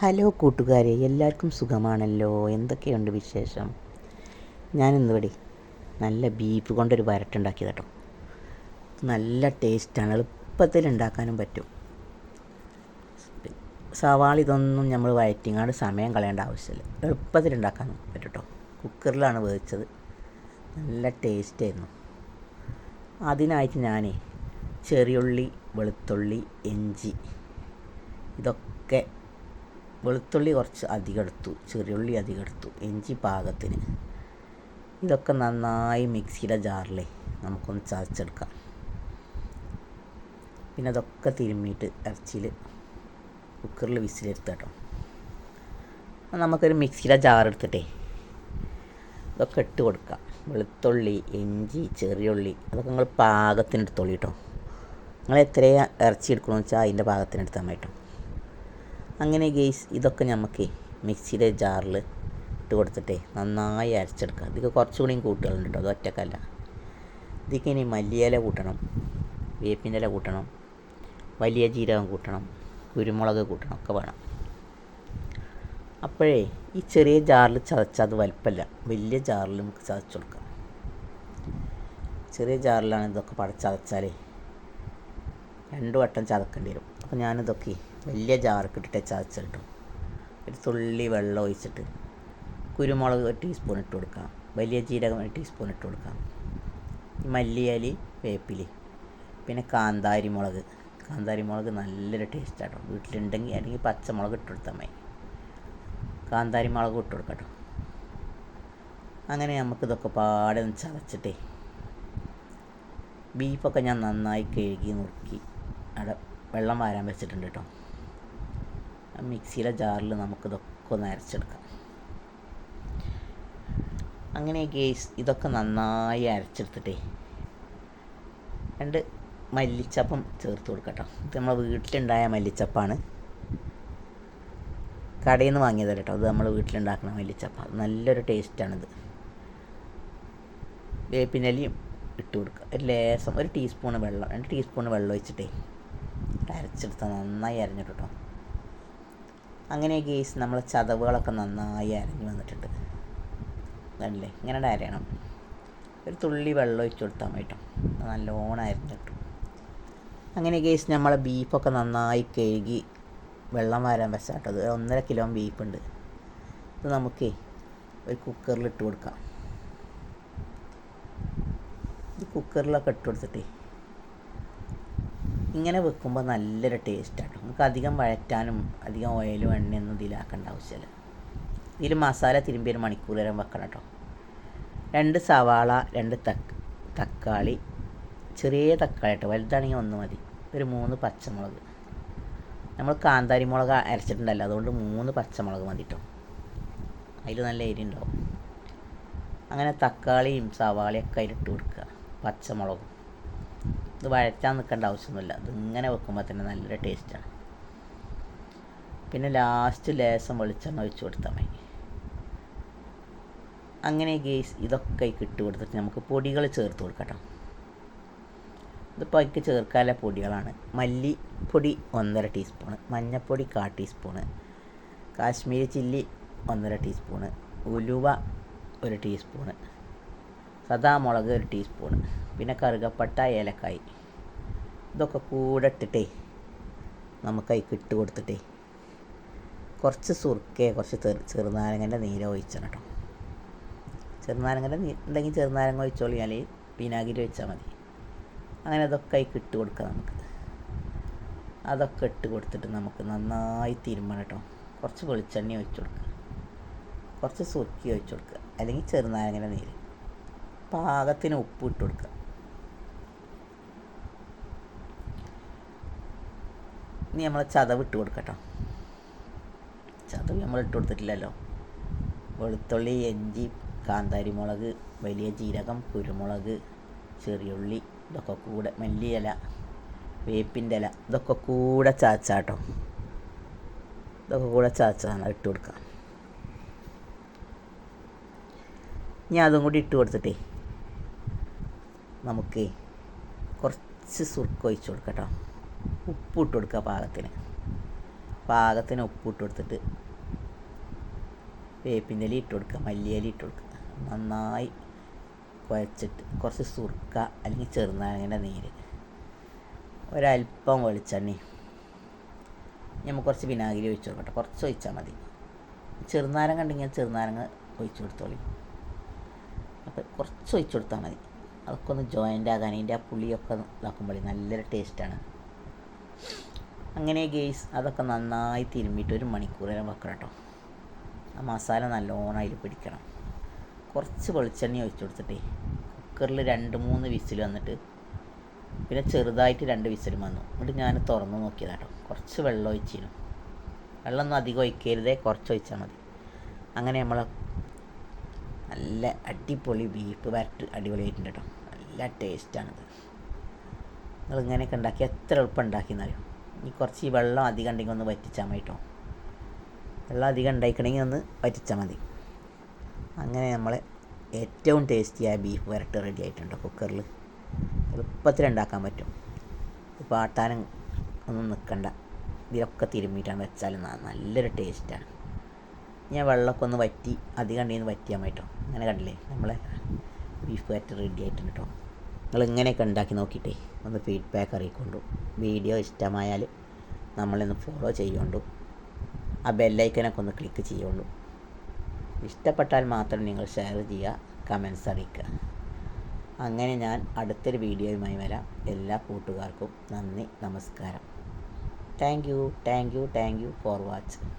Hello കൂട്ടുകാരെ, എല്ലാവർക്കും സുഖമാണല്ലോ? എന്തൊക്കെയുണ്ട് വിശേഷം? ഞാനിന്നിവിടെ നല്ല ബീഫ് കൊണ്ടൊരു വരട്ടുണ്ടാക്കിയത് കേട്ടോ. നല്ല ടേസ്റ്റാണ്, എളുപ്പത്തിൽ ഉണ്ടാക്കാനും പറ്റും. സവാള ഇതൊന്നും നമ്മൾ വഴറ്റിങ്ങാണ്ട് സമയം കളയേണ്ട ആവശ്യമില്ല, എളുപ്പത്തിൽ ഉണ്ടാക്കാൻ പറ്റും കേട്ടോ. കുക്കറിലാണ് വേവിച്ചത്, നല്ല ടേസ്റ്റായിരുന്നു. അതിനായിട്ട് ഞാൻ ചെറിയുള്ളി, വെളുത്തുള്ളി, ഇഞ്ചി ഇതൊക്കെ, വെളുത്തുള്ളി കുറച്ച് അധികം എടുത്തു, ചെറിയുള്ളി അധികം എടുത്തു, ഇഞ്ചി പാകത്തിന്. ഇതൊക്കെ നന്നായി മിക്സിയുടെ ജാറിൽ നമുക്കൊന്ന് ചതച്ചെടുക്കാം. പിന്നെ അതൊക്കെ തിരുമ്മിയിട്ട് ഇറച്ചിയിൽ കുക്കറിൽ വിസിലെടുത്ത് കേട്ടോ. നമുക്കൊരു മിക്സിയുടെ ജാറെടുത്തിട്ടേ ഇതൊക്കെ ഇട്ട് കൊടുക്കാം. വെളുത്തുള്ളി, ഇഞ്ചി, ചെറിയുള്ളി അതൊക്കെ നിങ്ങൾ പാകത്തിന് എടുത്തോളൂ കേട്ടോ. നിങ്ങൾ എത്രയാണ് ഇറച്ചി എടുക്കണമെന്ന് വെച്ചാൽ അതിൻ്റെ പാകത്തിന് എടുത്താൽ മതി കേട്ടോ. അങ്ങനെ ഗെയ്സ്, ഇതൊക്കെ നമുക്ക് മിക്സിയുടെ ജാറിൽ ഇട്ട് കൊടുത്തിട്ടേ നന്നായി അരച്ചെടുക്കാം. ഇതൊക്കെ കുറച്ചുകൂടിയും കൂട്ടുകളുണ്ട് കേട്ടോ, അത് ഒറ്റക്കല്ല. ഇതിലേക്ക് ഇനി മല്ലിയില കൂട്ടണം, വേപ്പിൻ്റെ ഇല കൂട്ടണം, വലിയ ജീരകം കൂട്ടണം, കുരുമുളക് കൂട്ടണം, ഒക്കെ വേണം. അപ്പോഴേ ഈ ചെറിയ ജാറിൽ ചതച്ചാൽ അത് വലിപ്പമല്ല, വലിയ ജാറിൽ നമുക്ക് ചതച്ച് കൊടുക്കാം. ചെറിയ ജാറിലാണ് ഇതൊക്കെ ചതച്ചാലേ 2 വട്ടം ചതക്കേണ്ടി വരും. അപ്പോൾ ഞാനിതൊക്കെ വലിയ ജാർക്ക് ഇട്ടിട്ട് ചതച്ചിട്ടു. ഒരു തുള്ളി വെള്ളം ഒഴിച്ചിട്ട് കുരുമുളക് 1 ടീസ്പൂൺ ഇട്ട് കൊടുക്കാം, വലിയ ജീരകം 1 ടീസ്പൂൺ ഇട്ട് കൊടുക്കാം, മല്ലിയില, വേപ്പില, പിന്നെ കാന്താരി മുളക് നല്ലൊരു ടേസ്റ്റാട്ടോ. വീട്ടിലുണ്ടെങ്കിൽ അല്ലെങ്കിൽ പച്ചമുളക് ഇട്ട് കൊടുത്താൽ മതി. കാന്താരി മുളക് ഇട്ട് കൊടുക്കാം കേട്ടോ. അങ്ങനെ നമുക്കിതൊക്കെ പാടെ ഒന്ന് ചതച്ചിട്ടേ, ബീഫൊക്കെ ഞാൻ നന്നായി കഴുകി നുറുക്കി അവിടെ വെള്ളം വാരാൻ വെച്ചിട്ടുണ്ട് കേട്ടോ. മിക്സിയിലെ ജാറിൽ നമുക്കിതൊക്കെ ഒന്ന് അരച്ചെടുക്കാം. അങ്ങനെ ഗേസ്, ഇതൊക്കെ നന്നായി അരച്ചെടുത്തിട്ടേ 2 മല്ലിച്ചപ്പം ചേർത്ത് കൊടുക്കട്ടോ. ഇത് നമ്മൾ വീട്ടിലുണ്ടായ മല്ലിച്ചപ്പാണ്, കടയിൽ നിന്ന് വാങ്ങിയതല്ല കേട്ടോ. അത് നമ്മൾ വീട്ടിലുണ്ടാക്കുന്ന മല്ലിച്ചപ്പ, നല്ലൊരു ടേസ്റ്റാണിത്. വേപ്പിനലിയും ഇട്ട് കൊടുക്കുക. ഒരു ലേസം 1 ടീസ്പൂൺ വെള്ളം, 2 ടീസ്പൂൺ വെള്ളം ഒഴിച്ചിട്ടേ അരച്ചെടുത്താൽ നന്നായി അരഞ്ഞിട്ട് കേട്ടോ. അങ്ങനെ ഗേസ്, നമ്മളെ ചതവുകളൊക്കെ നന്നായി അരഞ്ഞ് വന്നിട്ടുണ്ട്. അതല്ലേ, ഇങ്ങനെ അരയണം. ഒരു തുള്ളി വെള്ളം ഒഴിച്ച് കൊടുത്താൽ മതി കേട്ടോ, നല്ലോണം അരഞ്ഞിട്ടു. അങ്ങനെ ഗേസ്, നമ്മളെ ബീഫൊക്കെ നന്നായി കഴുകി വെള്ളം വാരാൻ വെച്ചാൽ കേട്ടോ. അത് 1.5 കിലോ ബീഫുണ്ട്. ഇത് നമുക്ക് ഒരു കുക്കറിൽ ഇട്ട് കൊടുക്കാം. ഇത് കുക്കറിലൊക്കെ ഇട്ട് കൊടുത്തിട്ടേ ഇങ്ങനെ വെക്കുമ്പോൾ നല്ലൊരു ടേസ്റ്റാണ്. നമുക്ക് അധികം വഴറ്റാനും അധികം ഓയിലും എണ്ണയൊന്നും ഇതിലാക്കേണ്ട ആവശ്യമില്ല. ഇതിൽ മസാല തിരുമ്പി 1 മണിക്കൂർ നേരം വെക്കണം കേട്ടോ. 2 സവാള, 2 തക്കാളി, ചെറിയ തക്കാളി കേട്ടോ, വലുതാണെങ്കിൽ 1 മതി. ഒരു 3 പച്ചമുളക്. നമ്മൾ കാന്താരി മുളക് അരച്ചിട്ടുണ്ടല്ലോ, അതുകൊണ്ട് 3 പച്ചമുളക് മതി കേട്ടോ. അതിൽ നല്ല എരി ഉണ്ടാവും. അങ്ങനെ തക്കാളിയും സവാളയൊക്കെ അതിലിട്ട് കൊടുക്കുക, പച്ചമുളകും. ഇത് വഴറ്റാൻ നിൽക്കേണ്ട ആവശ്യമൊന്നുമില്ല, ഇതിങ്ങനെ വെക്കുമ്പോൾ തന്നെ നല്ലൊരു ടേസ്റ്റാണ്. പിന്നെ ലാസ്റ്റ് ലേസം വെളിച്ചെണ്ണ ഒഴിച്ച് കൊടുത്താൽ മതി. അങ്ങനെ ഗേസ്, ഇതൊക്കെ ഇട്ട് കൊടുത്തിട്ട് നമുക്ക് പൊടികൾ ചേർത്ത് കൊടുക്കാം. ഇതിപ്പോൾ അതിക്ക് ചേർക്കാനുള്ള പൊടികളാണ്: മല്ലിപ്പൊടി 1.5 ടീസ്പൂണ്, മഞ്ഞൾപ്പൊടി 1/4 ടീസ്പൂണ്, കാശ്മീരി ചില്ലി 1.5 ടീസ്പൂണ്, ഉലുവ 1 ടീസ്പൂണ്, സദാ മുളക് 1 ടീസ്പൂണ്, പിന്നെ കറുകപ്പട്ട, ഏലക്കായ്. ഇതൊക്കെ കൂടെ ഇട്ടിട്ടേ നമുക്ക് അതിൽ ഇട്ട് കൊടുത്തിട്ടേ കുറച്ച് സുർക്കയെ, കുറച്ച് ചെറുനാരങ്ങൻ്റെ നീര് ഒഴിച്ചണം കേട്ടോ. ചെറുനാരങ്ങൻ്റെ ഉണ്ടെങ്കിൽ ചെറുനാരങ്ങ ഒഴിച്ചോളി, അല്ലെങ്കിൽ വിനാഗിരി ഒഴിച്ചാൽ മതി. അങ്ങനെ അതൊക്കെ അതിൽ ഇട്ട് കൊടുക്കുക. നമുക്ക് അതൊക്കെ ഇട്ട് കൊടുത്തിട്ട് നമുക്ക് നന്നായി തിരുമ്മണം കേട്ടോ. കുറച്ച് വെളിച്ചെണ്ണ ഒഴിച്ച് കൊടുക്കുക, കുറച്ച് സുർക്കി ഒഴിച്ച് കൊടുക്കുക, അല്ലെങ്കിൽ ചെറുനാരങ്ങൻ്റെ നീര്, പാകത്തിന് ഉപ്പ് ഇട്ട് കൊടുക്കുക. ഇനി നമ്മൾ ചതവ് ഇട്ട് കൊടുക്കട്ടോ. ചതവ് നമ്മൾ ഇട്ട് കൊടുത്തിട്ടില്ലല്ലോ. വെളുത്തുള്ളി, ഇഞ്ചി, കാന്താരി മുളക്, വലിയ ജീരകം, കുരുമുളക്, ചെറിയുള്ളി, ഇതൊക്കെ കൂടെ, മല്ലിയില, വേപ്പിൻ്റെ ഇല, ഇതൊക്കെ കൂടെ ചതച്ചാട്ടോ. ഇതൊക്കെ കൂടെ ചതച്ചാണ് ഇട്ട് കൊടുക്കുക. ഇനി അതും കൂടി ഇട്ട് കൊടുത്തിട്ടേ നമുക്ക് കുറച്ച് സുർക്ക ഒഴിച്ച് കൊടുക്കട്ടോ. ഉപ്പ് ഇട്ട് കൊടുക്കുക പാകത്തിന്. പാകത്തിന് ഉപ്പിട്ട് കൊടുത്തിട്ട് വേപ്പിൻ്റെ ഇല ഇട്ട് കൊടുക്കുക, മല്ലിയില ഇട്ട് കൊടുക്കുക. നന്നായി കുഴച്ചിട്ട് കുറച്ച് സുർക്ക അല്ലെങ്കിൽ ചെറുനാരങ്ങൻ്റെ നീര്, ഒരല്പം വെളിച്ചെണ്ണ, നമുക്ക് കുറച്ച് വിനാഗിരി ഒഴിച്ച് കൊടുക്കട്ടെ. കുറച്ച് ഒഴിച്ചാൽ മതി. ചെറുനാരങ്ങ ഉണ്ടെങ്കിൽ ചെറുനാരങ്ങ ഒഴിച്ച് കൊടുത്തോളി. അപ്പോൾ കുറച്ച് ഒഴിച്ച് കൊടുത്താൽ മതി. അതൊക്കെ ഒന്ന് ജോയിൻ്റ് ആകാൻ, അതിൻ്റെ ആ പുളിയൊക്കെ ഇതാക്കുമ്പോൾ നല്ലൊരു ടേസ്റ്റാണ്. അങ്ങനെ ഗെയ്സ് അതൊക്കെ നന്നായി തിരുമ്മിയിട്ട് 1 മണിക്കൂർ വരെ വെക്കണം കേട്ടോ. ആ മസാല നല്ലോണം അതിൽ പിടിക്കണം. കുറച്ച് വെളിച്ചെണ്ണ ഒഴിച്ച് കൊടുത്തിട്ടേ കുക്കറിൽ 2-3 വിസിൽ വന്നിട്ട് പിന്നെ ചെറുതായിട്ട് 2 വിസിലും വന്നു. എന്നിട്ട് ഞാൻ തുറന്ന് നോക്കിയതാട്ടോ. കുറച്ച് വെള്ളം ഒഴിച്ചിരുന്നു. വെള്ളമൊന്നും അധികം ഒഴിക്കരുതേ, കുറച്ച് ഒഴിച്ചാൽ മതി. അങ്ങനെ നമ്മൾ നല്ല അടിപൊളി ബീഫ് വരട്ട് അടിപൊളിയായിട്ടുണ്ട് കേട്ടോ. നല്ല ടേസ്റ്റാണിത്. നിങ്ങൾ ഇങ്ങനെയൊക്കെ ഉണ്ടാക്കി എത്ര എളുപ്പം ഉണ്ടാക്കിയെന്നറിയും. ഇനി കുറച്ച് ഈ വെള്ളം അധികം ഉണ്ടെങ്കിൽ ഒന്ന് വറ്റിച്ചാൽ മതി കേട്ടോ. വെള്ളം അധികം ഉണ്ടായിക്കണമെങ്കിൽ ഒന്ന് വറ്റിച്ചാൽ മതി. അങ്ങനെ നമ്മൾ ഏറ്റവും ടേസ്റ്റിയായ ബീഫ് വരട്ട് റെഡി ആയിട്ടുണ്ട്. കുക്കറിൽ എളുപ്പത്തിൽ ഉണ്ടാക്കാൻ പറ്റും. ഇപ്പോൾ ആട്ടാനും ഒന്നും നിൽക്കണ്ട, ഇതിലൊക്കെ തിരുമ്മിയിട്ടാണ് വെച്ചാൽ നല്ലൊരു ടേസ്റ്റാണ്. ഞാൻ വെള്ളമൊക്കെ ഒന്ന് വറ്റി അധികം ഉണ്ടെങ്കിൽ വറ്റിയാൽ മതി കേട്ടോ. അങ്ങനെ കണ്ടില്ലേ നമ്മളെ ബീഫ് വരട്ട് റെഡി ആയിട്ടുണ്ട് കേട്ടോ. നിങ്ങൾ ഇങ്ങനെയൊക്കെ ഉണ്ടാക്കി നോക്കിയിട്ടേ ഒന്ന് ഫീഡ്ബാക്ക് അറിയിക്കൊണ്ടു. വീഡിയോ ഇഷ്ടമായാൽ നമ്മളൊന്ന് ഫോളോ ചെയ്യുകൊണ്ടു. ആ ബെല്ലൈക്കനൊക്കെ ഒന്ന് ക്ലിക്ക് ചെയ്യുള്ളൂ. ഇഷ്ടപ്പെട്ടാൽ മാത്രം നിങ്ങൾ ഷെയർ ചെയ്യുക, കമൻസ് അറിയിക്കുക. അങ്ങനെ ഞാൻ അടുത്തൊരു വീഡിയോയുമായി വരാം. എല്ലാ കൂട്ടുകാർക്കും നന്ദി, നമസ്കാരം. Thank you for watching.